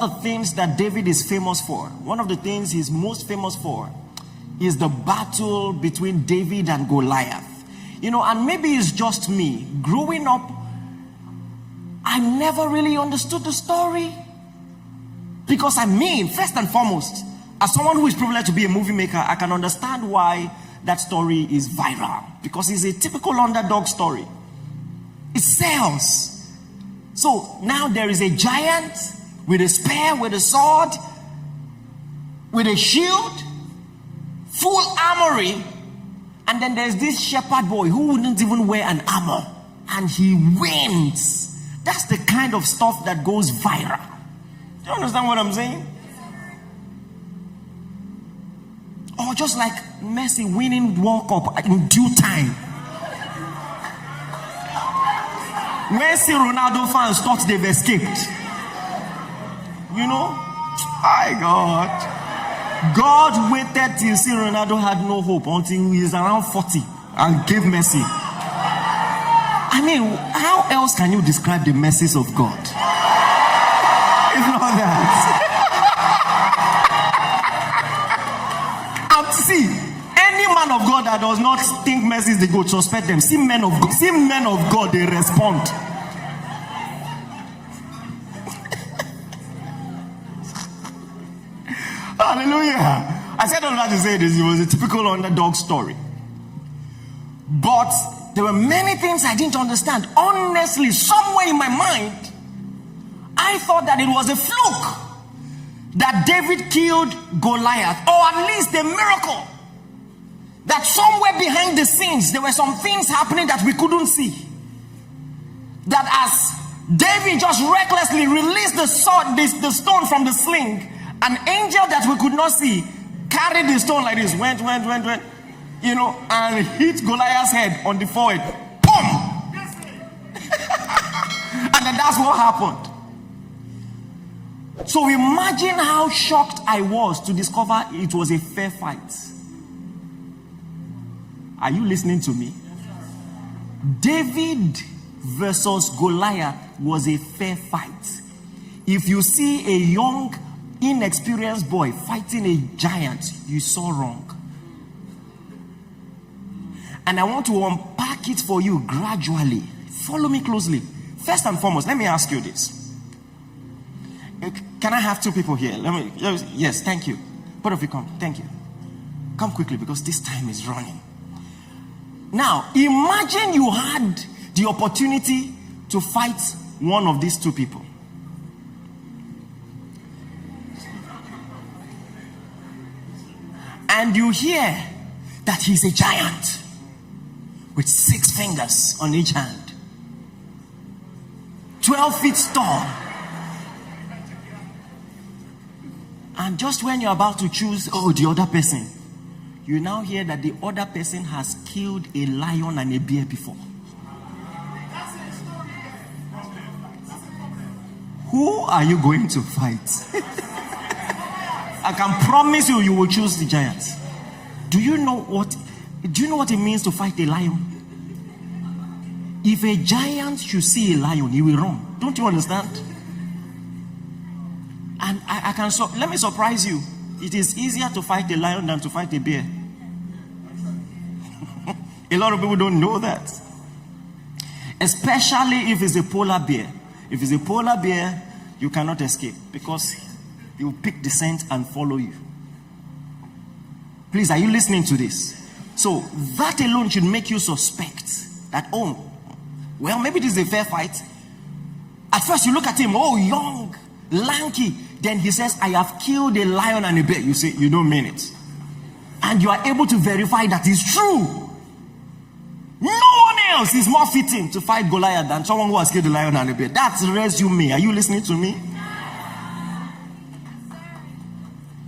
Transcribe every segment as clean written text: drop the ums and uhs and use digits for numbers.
of the things that David is famous for, one of the things he's most famous for, is the battle between David and Goliath. And maybe it's just me. Growing up, I never really understood the story. Because first and foremost, as someone who is privileged to be a movie maker, I can understand why that story is viral. Because it's a typical underdog story. It sells. So now there is a giant with a spear, with a sword, with a shield, full armory, and then there's this shepherd boy who wouldn't even wear an armor, and he wins. That's the kind of stuff that goes viral. Do you understand what I'm saying? Or just like Messi winning World Cup in due time. Messi, Ronaldo fans thought they've escaped. My God waited till see Ronaldo had no hope until he's around 40 and gave Messi. How else can you describe the mercies of God? If not that. See, any man of God that does not think Messi is the goat, suspect them. See men of God, they respond. Hallelujah. I said all that to say this. It was a typical underdog story. But there were many things I didn't understand. Honestly, somewhere in my mind, I thought that it was a fluke that David killed Goliath, or at least a miracle. That somewhere behind the scenes, there were some things happening that we couldn't see. That as David just recklessly released the sword, the stone from the sling, an angel that we could not see carried the stone like this, went, and hit Goliath's head on the forehead. Boom! And then that's what happened. So imagine how shocked I was to discover it was a fair fight. Are you listening to me? David versus Goliath was a fair fight. If you see a young, inexperienced boy fighting a giant, you saw wrong. And I want to unpack it for you gradually. Follow me closely. First and foremost, let me ask you this. Can I have two people here? Yes, thank you. Both of you come. Thank you. Come quickly because this time is running. Now, imagine you had the opportunity to fight one of these two people. And you hear that he's a giant with 6 fingers on each hand, 12 feet tall. And just when you're about to choose, the other person, you now hear that the other person has killed a lion and a bear before. Who are you going to fight? I can promise you, you will choose the giant. Do you know what it means to fight a lion? If a giant should see a lion, he will run. Don't you understand? And let me surprise you. It is easier to fight a lion than to fight a bear. A lot of people don't know that. Especially if it's a polar bear. If it's a polar bear, you cannot escape because he will pick the scent and follow you. Please, are you listening to this? So that alone should make you suspect that, maybe this is a fair fight. At first you look at him, young, lanky. Then he says, I have killed a lion and a bear. You say, you don't mean it. And you are able to verify that it's true. No one else is more fitting to fight Goliath than someone who has killed a lion and a bear. That's resume. Are you listening to me?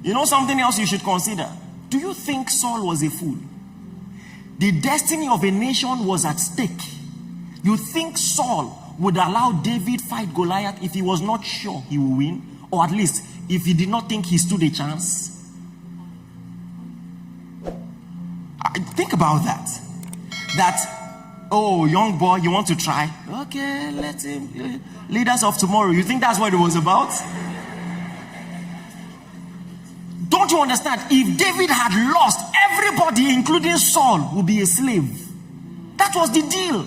You know something else you should consider? Do you think Saul was a fool? The destiny of a nation was at stake. You think Saul would allow David fight Goliath if he was not sure he will win? Or at least if he did not think he stood a chance? Think about that. Young boy, you want to try? Okay, let him. Leaders of tomorrow. You think that's what it was about? to understand, if David had lost, everybody, including Saul, would be a slave. That was the deal.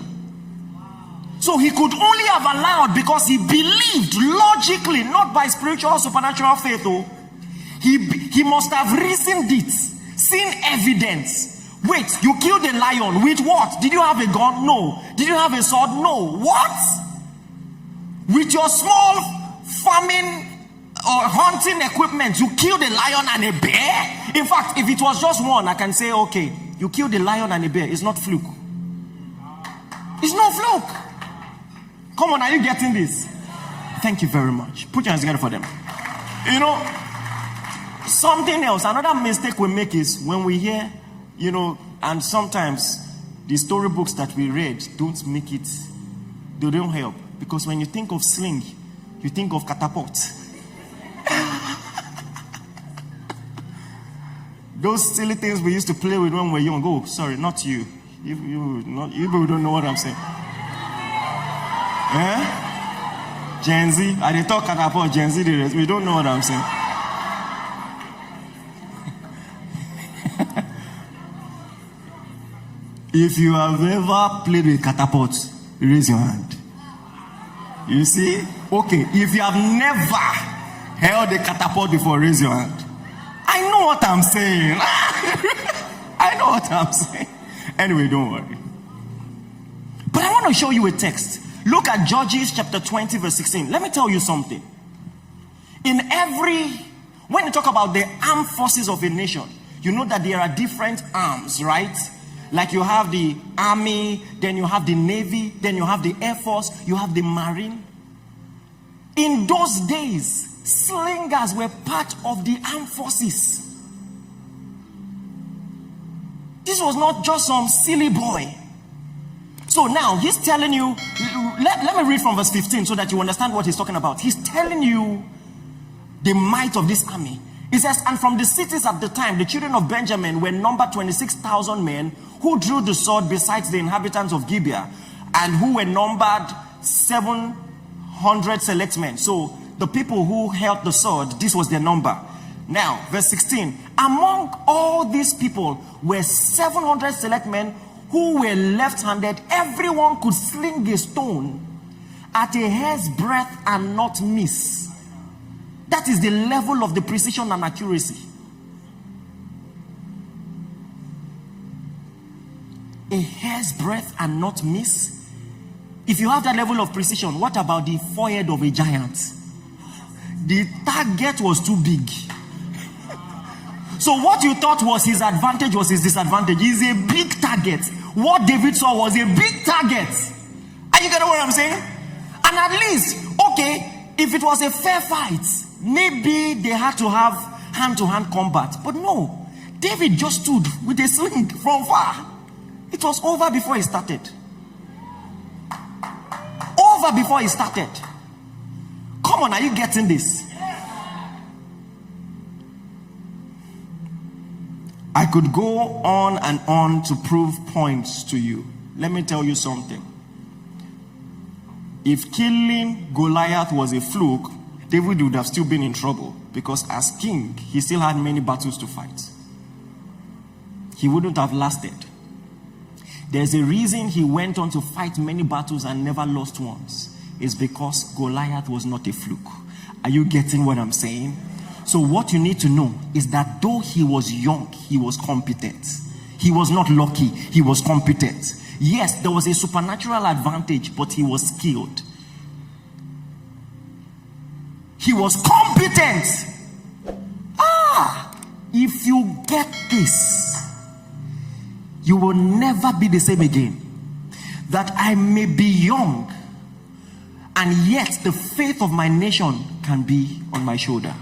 So he could only have allowed because he believed logically, not by spiritual or supernatural faith. Oh, he must have reasoned it, seen evidence. Wait, you killed a lion with what? Did you have a gun? No. Did you have a sword? No. What? With your small farming or hunting equipment, you killed a lion and a bear? In fact, if it was just one, I can say, okay, you killed a lion and a bear. It's not fluke. It's no fluke. Come on, are you getting this? Thank you very much. Put your hands together for them. You know, something else, another mistake we make is when we hear, you know, and sometimes the storybooks that we read don't make it, they don't help. Because when you think of sling, you think of catapult. Those silly things we used to play with when we were young. Oh, sorry, not you. You people don't know what I'm saying. Eh? Gen Z. I didn't talk about Gen Z. We don't know what I'm saying. If you have ever played with catapult, raise your hand. You see? Okay. If you have never held a catapult before, raise your hand. I know what I'm saying. I know what I'm saying. Anyway, don't worry. But I want to show you a text. Look at Judges chapter 20 verse 16. Let me tell you something. When you talk about the armed forces of a nation, you know that there are different arms, right? Like you have the army, then you have the navy, then you have the air force, you have the marine. In those days, slingers were part of the armed forces. This was not just some silly boy. So now he's telling you, let me read from verse 15 so that you understand what he's talking about. He's telling you the might of this army. He says, and from the cities at the time, the children of Benjamin were numbered 26,000 men who drew the sword besides the inhabitants of Gibeah, and who were numbered 700 select men. So the people who held the sword, this was their number. Now, verse 16, among all these people were 700 select men who were left-handed. Everyone could sling a stone at a hair's breadth and not miss. That is the level of the precision and accuracy. A hair's breadth and not miss. If you have that level of precision, what about the forehead of a giant? The target was too big. So what you thought was his advantage was his disadvantage. He's a big target. What David saw was a big target. Are you getting what I'm saying? And at least, okay, if it was a fair fight, maybe they had to have hand-to-hand combat. But no, David just stood with a sling from far. It was over before he started. Over before he started. Come on, are you getting this? I could go on and on to prove points to you. Let me tell you something. If killing Goliath was a fluke, David would have still been in trouble, because as king, he still had many battles to fight. He wouldn't have lasted. There's a reason he went on to fight many battles and never lost once. It's because Goliath was not a fluke. Are you getting what I'm saying? So what you need to know is that though he was young, he was competent. He was not lucky, he was competent. Yes, there was a supernatural advantage, but he was skilled. He was competent. If you get this, you will never be the same again. That I may be young, and yet the faith of my nation can be on my shoulder.